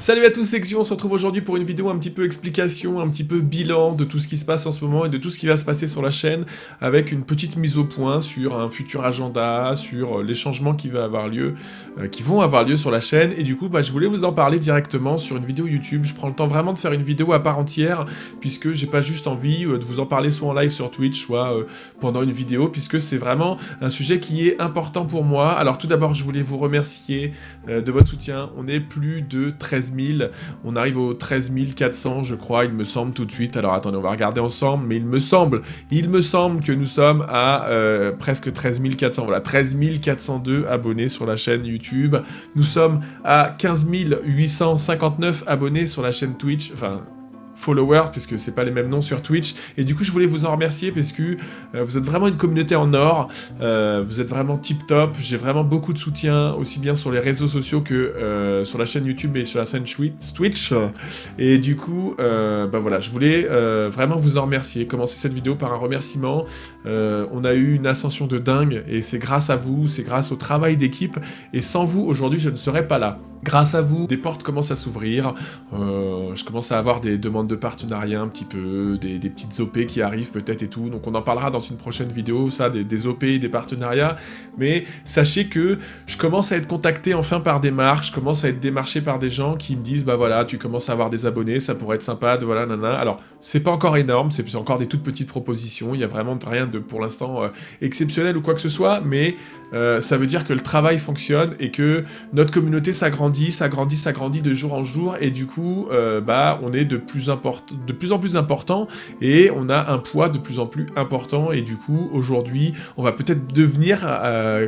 Salut à tous, c'est Xion, on se retrouve aujourd'hui pour une vidéo un petit peu explication, un petit peu bilan de tout ce qui se passe en ce moment et de tout ce qui va se passer sur la chaîne, avec une petite mise au point sur un futur agenda, sur les changements qui vont avoir lieu sur la chaîne, et du coup je voulais vous en parler directement sur une vidéo YouTube. Je prends le temps vraiment de faire une vidéo à part entière, puisque j'ai pas juste envie de vous en parler soit en live sur Twitch, soit pendant une vidéo, puisque c'est vraiment un sujet qui est important pour moi. Alors tout d'abord, je voulais vous remercier de votre soutien. On est plus de 13 000, on arrive aux 13 400 je crois, il me semble, tout de suite. Alors attendez, on va regarder ensemble, mais il me semble que nous sommes à presque 13 400, voilà, 13 402 abonnés sur la chaîne YouTube. Nous sommes à 15 859 abonnés sur la chaîne Twitch, enfin followers, puisque c'est pas les mêmes noms sur Twitch, et du coup je voulais vous en remercier parce que vous êtes vraiment une communauté en or, vous êtes vraiment tip top, j'ai vraiment beaucoup de soutien, aussi bien sur les réseaux sociaux que sur la chaîne YouTube et sur la chaîne Twitch, et du coup voilà, je voulais vraiment vous en remercier, commencer cette vidéo par un remerciement. On a eu une ascension de dingue, et c'est grâce à vous, c'est grâce au travail d'équipe, et sans vous, aujourd'hui, je ne serais pas là. Grâce à vous, des portes commencent à s'ouvrir, je commence à avoir des demandes de partenariat un petit peu, des petites OP qui arrivent peut-être et tout, donc on en parlera dans une prochaine vidéo, ça, des OP, des partenariats, mais sachez que je commence à être contacté enfin par des marques, je commence à être démarché par des gens qui me disent, bah voilà, tu commences à avoir des abonnés, ça pourrait être sympa, de voilà, nanana. Alors, c'est pas encore énorme, c'est encore des toutes petites propositions, il y a vraiment rien de, pour l'instant, exceptionnel ou quoi que ce soit, mais ça veut dire que le travail fonctionne et que notre communauté s'agrandit de jour en jour, et du coup, on est de plus en plus important, et on a un poids de plus en plus important, et du coup, aujourd'hui, on va peut-être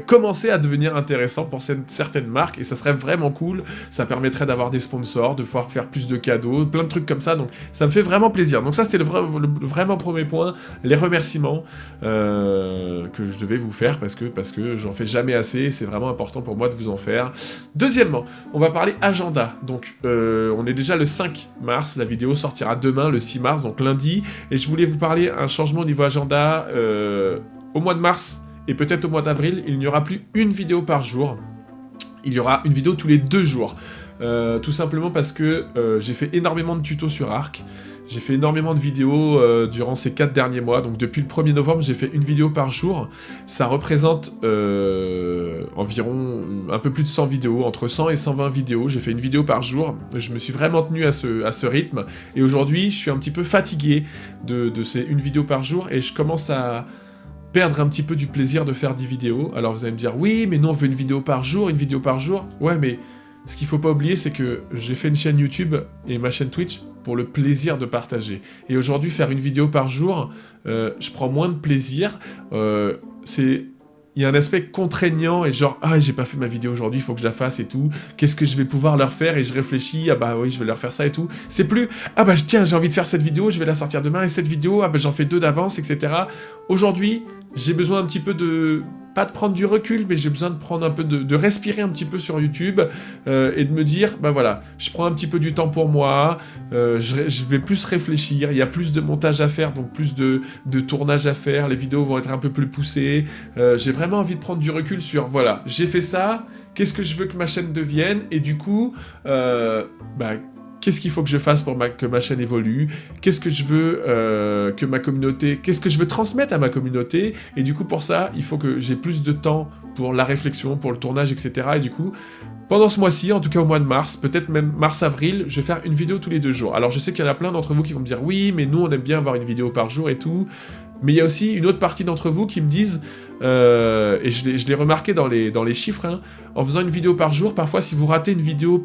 commencer à devenir intéressant pour certaines marques, et ça serait vraiment cool, ça permettrait d'avoir des sponsors, de pouvoir faire plus de cadeaux, plein de trucs comme ça, donc ça me fait vraiment plaisir. Donc ça, c'était vraiment premier point, les remerciements que je devais vous faire, parce que j'en fais jamais assez, et c'est vraiment important pour moi de vous en faire. Deuxièmement, on va parler agenda. Donc on est déjà le 5 mars, la vidéo sortira demain, le 6 mars, donc lundi, et je voulais vous parler un changement au niveau agenda. Au mois de mars, et peut-être au mois d'avril, il n'y aura plus une vidéo par jour, il y aura une vidéo tous les 2 jours. Tout simplement parce que j'ai fait énormément de tutos sur Arc, j'ai fait énormément de vidéos durant ces 4 derniers mois, donc depuis le 1er novembre, j'ai fait une vidéo par jour. Ça représente environ un peu plus de 100 vidéos, entre 100 et 120 vidéos, j'ai fait une vidéo par jour. Je me suis vraiment tenu à ce rythme, et aujourd'hui, je suis un petit peu fatigué de ces une vidéo par jour, et je commence à perdre un petit peu du plaisir de faire 10 vidéos. Alors vous allez me dire, oui, mais non, on veut une vidéo par jour, ouais, mais ce qu'il faut pas oublier, c'est que j'ai fait une chaîne YouTube et ma chaîne Twitch pour le plaisir de partager. Et aujourd'hui, faire une vidéo par jour, je prends moins de plaisir. Il y a un aspect contraignant, et genre, ah, j'ai pas fait ma vidéo aujourd'hui, il faut que je la fasse et tout. Qu'est-ce que je vais pouvoir leur faire? Et je réfléchis, ah bah oui, je vais leur faire ça et tout. C'est plus, ah bah tiens, j'ai envie de faire cette vidéo, je vais la sortir demain, et cette vidéo, ah bah j'en fais 2 d'avance, etc. Aujourd'hui, j'ai besoin un petit peu de... pas de prendre du recul, mais j'ai besoin de prendre un peu de respirer un petit peu sur YouTube, et de me dire, bah voilà, je prends un petit peu du temps pour moi, je vais plus réfléchir, il y a plus de montage à faire, donc plus de tournage à faire, les vidéos vont être un peu plus poussées, j'ai vraiment envie de prendre du recul sur, voilà, j'ai fait ça, qu'est-ce que je veux que ma chaîne devienne, et du coup, qu'est-ce qu'il faut que je fasse pour que ma chaîne évolue? Qu'est-ce que je veux qu'est-ce que je veux transmettre à ma communauté? Et du coup, pour ça, il faut que j'ai plus de temps pour la réflexion, pour le tournage, etc. Et du coup, pendant ce mois-ci, en tout cas au mois de mars, peut-être même mars-avril, je vais faire une vidéo tous les 2 jours. Alors je sais qu'il y en a plein d'entre vous qui vont me dire, oui, mais nous on aime bien avoir une vidéo par jour et tout. Mais il y a aussi une autre partie d'entre vous qui me disent, et je l'ai remarqué dans les chiffres, hein, en faisant une vidéo par jour, parfois si vous ratez une vidéo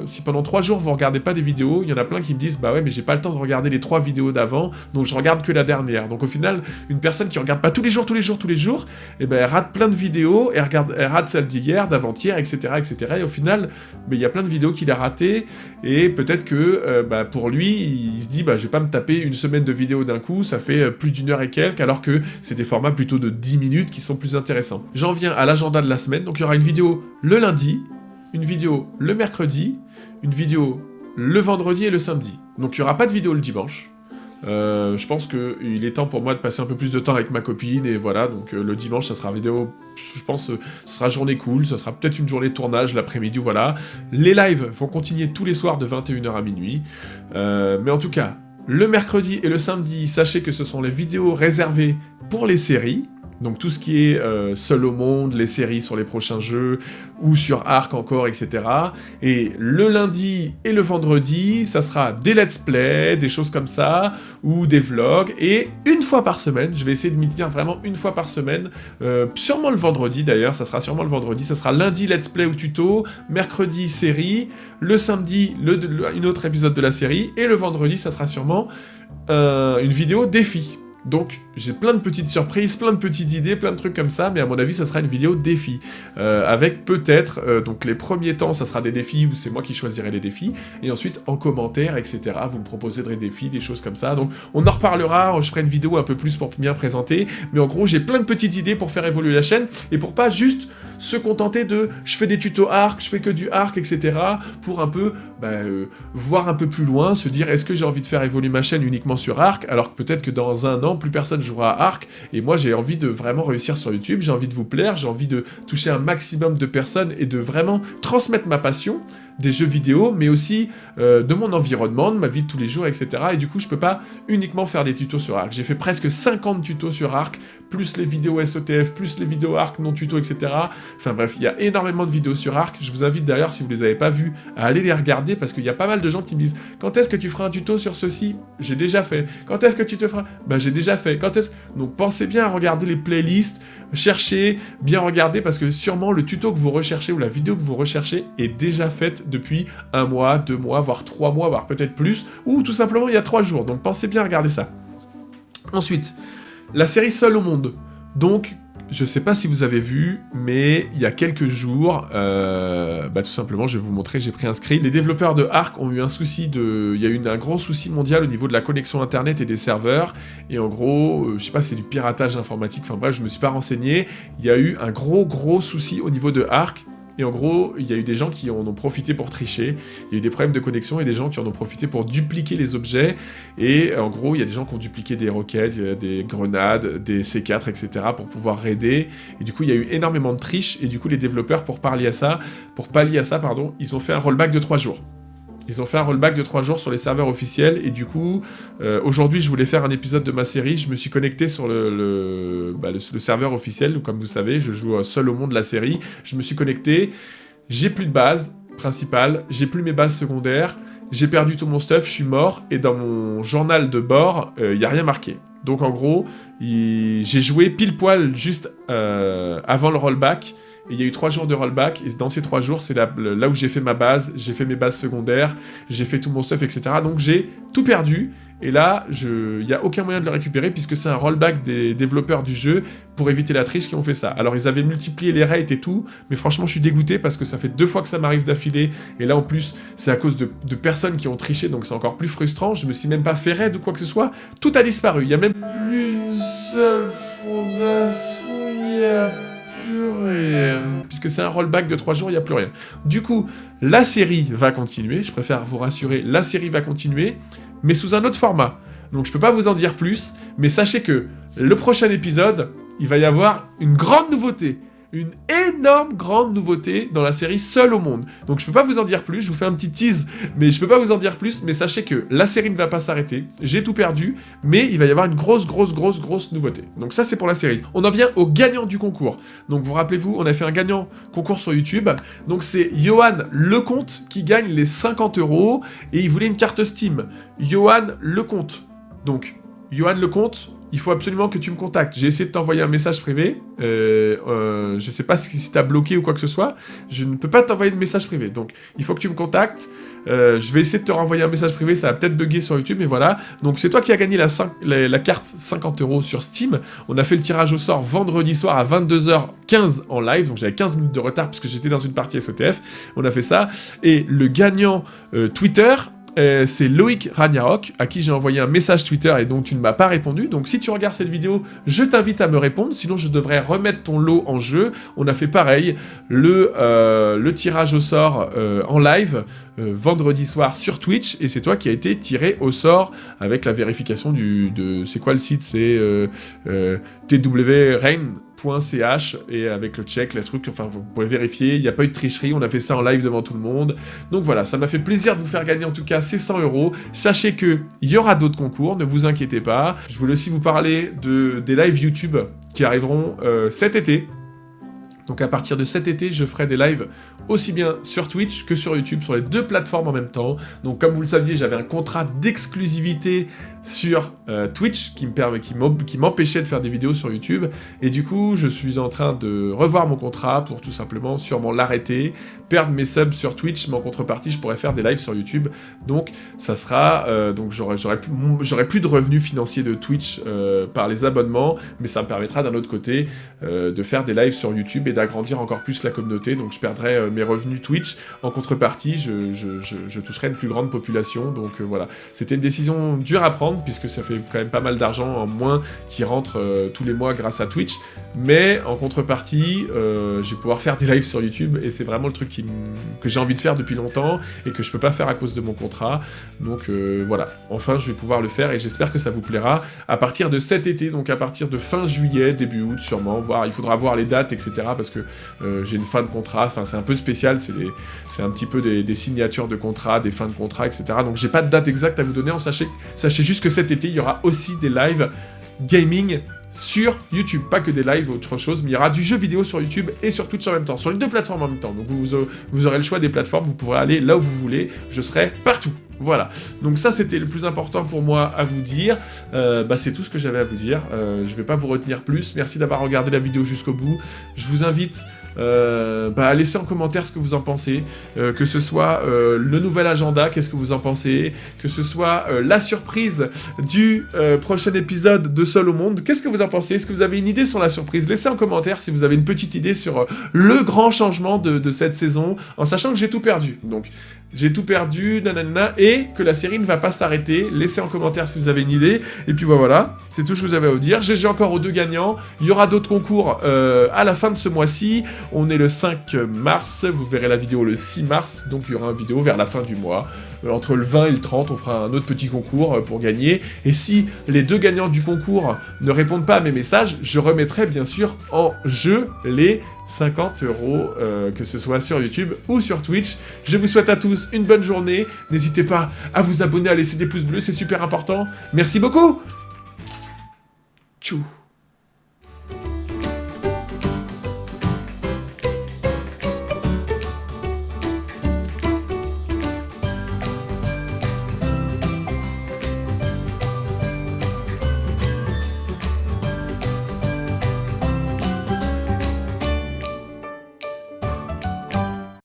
si pendant 3 jours vous regardez pas des vidéos, il y en a plein qui me disent, bah ouais, mais j'ai pas le temps de regarder les 3 vidéos d'avant, donc je regarde que la dernière. Donc au final, une personne qui regarde pas tous les jours, et ben elle rate plein de vidéos, elle rate celle d'hier, d'avant-hier, etc., etc. Et au final, il y a plein de vidéos qu'il a ratées, et peut-être que pour lui, il se dit, je vais pas me taper une semaine de vidéos d'un coup, ça fait plus d'1 heure et quelques, alors que c'est des formats plutôt de 10 minutes qui sont plus intéressants. J'en viens à l'agenda de la semaine, donc il y aura une vidéo le lundi, une vidéo le mercredi, une vidéo le vendredi et le samedi. Donc il n'y aura pas de vidéo le dimanche. Je pense qu'il est temps pour moi de passer un peu plus de temps avec ma copine, et voilà, donc le dimanche, ça sera vidéo, je pense, ce sera journée cool, ça sera peut-être une journée de tournage l'après-midi, voilà. Les lives vont continuer tous les soirs de 21h à minuit, mais en tout cas, le mercredi et le samedi, sachez que ce sont les vidéos réservées pour les séries, donc tout ce qui est Seul au monde, les séries sur les prochains jeux, ou sur Arc encore, etc. Et le lundi et le vendredi, ça sera des let's play, des choses comme ça, ou des vlogs, et une fois par semaine, je vais essayer de m'y tenir vraiment une fois par semaine, sûrement le vendredi d'ailleurs, ça sera sûrement le vendredi, ça sera lundi let's play ou tuto, mercredi série, le samedi une autre épisode de la série, et le vendredi ça sera sûrement une vidéo défi. Donc, j'ai plein de petites surprises, plein de petites idées, plein de trucs comme ça, mais à mon avis, ça sera une vidéo défi. Avec peut-être, donc les premiers temps, ça sera des défis où c'est moi qui choisirai les défis, et ensuite, en commentaire, etc., vous me proposerez des défis, des choses comme ça. Donc, on en reparlera, je ferai une vidéo un peu plus pour bien présenter, mais en gros, j'ai plein de petites idées pour faire évoluer la chaîne, et pour pas juste se contenter de je fais des tutos Arc, je fais que du Arc, etc., pour un peu voir un peu plus loin, se dire est-ce que j'ai envie de faire évoluer ma chaîne uniquement sur Arc, alors que peut-être que dans un an, plus personne jouera à Arc, et moi j'ai envie de vraiment réussir sur YouTube, j'ai envie de vous plaire, j'ai envie de toucher un maximum de personnes et de vraiment transmettre ma passion des jeux vidéo, mais aussi de mon environnement, de ma vie de tous les jours, etc. Et du coup, je peux pas uniquement faire des tutos sur Arc. J'ai fait presque 50 tutos sur Arc, plus les vidéos SOTF, plus les vidéos Arc non tuto, etc. Enfin bref, il y a énormément de vidéos sur Arc. Je vous invite d'ailleurs, si vous les avez pas vues, à aller les regarder, parce qu'il y a pas mal de gens qui me disent « Quand est-ce que tu feras un tuto sur ceci ?» J'ai déjà fait. « Quand est-ce que tu te feras ?» Ben j'ai déjà fait. Quand est-ce... Donc pensez bien à regarder les playlists, cherchez, bien regarder, parce que sûrement le tuto que vous recherchez, ou la vidéo que vous recherchez, est déjà faite depuis 1 mois, 2 mois, voire 3 mois, voire peut-être plus, ou tout simplement il y a 3 jours, donc pensez bien à regarder ça. Ensuite, la série Seul au monde. Donc, je sais pas si vous avez vu, mais il y a quelques jours, tout simplement, je vais vous montrer, j'ai pris un screen. Les développeurs de Arc ont eu un souci il y a eu un grand souci mondial au niveau de la connexion internet et des serveurs, et en gros, je sais pas, c'est du piratage informatique, enfin bref, je me suis pas renseigné, il y a eu un gros souci au niveau de Arc. Et en gros, il y a eu des gens qui en ont profité pour tricher, il y a eu des problèmes de connexion et des gens qui en ont profité pour dupliquer les objets, et en gros, il y a des gens qui ont dupliqué des roquettes, des grenades, des C4, etc. pour pouvoir raider, et du coup, il y a eu énormément de triches, et du coup, les développeurs, pour pallier à ça, ils ont fait un rollback de 3 jours. Ils ont fait un rollback de 3 jours sur les serveurs officiels, et du coup, aujourd'hui, je voulais faire un épisode de ma série, je me suis connecté sur le serveur officiel, comme vous savez, je joue Seul au monde la série, je me suis connecté, j'ai plus de base principale, j'ai plus mes bases secondaires, j'ai perdu tout mon stuff, je suis mort, et dans mon journal de bord, il n'y a rien marqué. Donc en gros, j'ai joué pile poil juste avant le rollback, et il y a eu 3 jours de rollback, et dans ces 3 jours, c'est là où j'ai fait ma base, j'ai fait mes bases secondaires, j'ai fait tout mon stuff, etc. Donc j'ai tout perdu, et là, il n'y a aucun moyen de le récupérer, puisque c'est un rollback des développeurs du jeu, pour éviter la triche, qui ont fait ça. Alors ils avaient multiplié les rates et tout, mais franchement, je suis dégoûté, parce que ça fait 2 fois que ça m'arrive d'affilée, et là en plus, c'est à cause de personnes qui ont triché, donc c'est encore plus frustrant, je me suis même pas fait raid ou quoi que ce soit, tout a disparu, il y a même plus une seule fondation, il y a plus rien. Puisque c'est un rollback de 3 jours, il n'y a plus rien. Du coup, la série va continuer, je préfère vous rassurer, la série va continuer, mais sous un autre format. Donc je peux pas vous en dire plus, mais sachez que le prochain épisode, il va y avoir une grande nouveauté. Une énorme grande nouveauté dans la série Seul au monde. Donc je peux pas vous en dire plus, je vous fais un petit tease, mais je peux pas vous en dire plus, mais sachez que la série ne va pas s'arrêter, j'ai tout perdu, mais il va y avoir une grosse nouveauté. Donc ça c'est pour la série. On en vient au gagnant du concours. Donc vous rappelez-vous, on a fait un gagnant concours sur YouTube, donc c'est Johan Lecomte qui gagne les 50 €, et il voulait une carte Steam. Johan Lecomte. Donc, Johan Lecomte, il faut absolument que tu me contactes. J'ai essayé de t'envoyer un message privé. Je sais pas si t'as bloqué ou quoi que ce soit. Je ne peux pas t'envoyer de message privé. Donc, il faut que tu me contactes. Je vais essayer de te renvoyer un message privé. Ça va peut-être bugger sur YouTube, mais voilà. Donc, c'est toi qui as gagné la carte 50 € sur Steam. On a fait le tirage au sort vendredi soir à 22h15 en live. Donc, j'avais 15 minutes de retard parce que j'étais dans une partie SOTF. On a fait ça. Et le gagnant Twitter... c'est Loïc Ragnarok, à qui j'ai envoyé un message Twitter et donc tu ne m'as pas répondu. Donc si tu regardes cette vidéo, je t'invite à me répondre, sinon je devrais remettre ton lot en jeu. On a fait pareil, le tirage au sort en live, vendredi soir sur Twitch, et c'est toi qui as été tiré au sort avec la vérification c'est quoi le site, c'est twrain.ch, et avec le check, les trucs, enfin vous pouvez vérifier, il n'y a pas eu de tricherie, on a fait ça en live devant tout le monde. Donc voilà, ça m'a fait plaisir de vous faire gagner en tout cas ces 100 €. Sachez qu'il y aura d'autres concours, ne vous inquiétez pas. Je voulais aussi vous parler des lives YouTube qui arriveront cet été. Donc à partir de cet été, je ferai des lives aussi bien sur Twitch que sur YouTube, sur les deux plateformes en même temps. Donc comme vous le saviez, j'avais un contrat d'exclusivité sur Twitch qui m'empêchait de faire des vidéos sur YouTube. Et du coup, je suis en train de revoir mon contrat pour tout simplement sûrement l'arrêter, perdre mes subs sur Twitch, mais en contrepartie, je pourrais faire des lives sur YouTube. Donc ça sera... donc j'aurai plus de revenus financiers de Twitch par les abonnements, mais ça me permettra d'un autre côté de faire des lives sur YouTube et d'agrandir encore plus la communauté. Donc je perdrai mes revenus Twitch, en contrepartie je toucherai une plus grande population. Donc voilà, c'était une décision dure à prendre puisque ça fait quand même pas mal d'argent en moins qui rentre tous les mois grâce à Twitch, mais en contrepartie je vais pouvoir faire des lives sur YouTube et c'est vraiment le truc que j'ai envie de faire depuis longtemps et que je peux pas faire à cause de mon contrat. Donc voilà, enfin je vais pouvoir le faire et j'espère que ça vous plaira à partir de cet été, donc à partir de fin juillet, début août sûrement, il faudra voir les dates, etc. parce que j'ai une fin de contrat, enfin c'est un peu spécial, c'est un petit peu des signatures de contrat, des fins de contrat, etc. Donc j'ai pas de date exacte à vous donner, sachez juste que cet été il y aura aussi des lives gaming sur YouTube, pas que des lives ou autre chose, mais il y aura du jeu vidéo sur YouTube et sur Twitch en même temps, sur les deux plateformes en même temps. Donc vous aurez le choix des plateformes, vous pourrez aller là où vous voulez, je serai partout. Voilà, donc ça c'était le plus important pour moi à vous dire, c'est tout ce que j'avais à vous dire, je vais pas vous retenir plus, merci d'avoir regardé la vidéo jusqu'au bout, je vous invite à laisser en commentaire ce que vous en pensez, que ce soit le nouvel agenda, qu'est-ce que vous en pensez, que ce soit la surprise du prochain épisode de Seul au Monde, qu'est-ce que vous en pensez, est-ce que vous avez une idée sur la surprise, laissez en commentaire si vous avez une petite idée sur le grand changement de cette saison, en sachant que j'ai tout perdu, donc j'ai tout perdu, nanana, et que la série ne va pas s'arrêter. Laissez en commentaire si vous avez une idée. Et puis voilà, c'est tout ce que j'avais à vous dire. GG encore aux deux gagnants. Il y aura d'autres concours à la fin de ce mois-ci. On est le 5 mars, vous verrez la vidéo le 6 mars. Donc il y aura une vidéo vers la fin du mois. Entre le 20 et le 30, on fera un autre petit concours pour gagner. Et si les deux gagnants du concours ne répondent pas à mes messages, je remettrai bien sûr en jeu les 50 €, que ce soit sur YouTube ou sur Twitch. Je vous souhaite à tous une bonne journée. N'hésitez pas à vous abonner, à laisser des pouces bleus, c'est super important. Merci beaucoup. Tchou.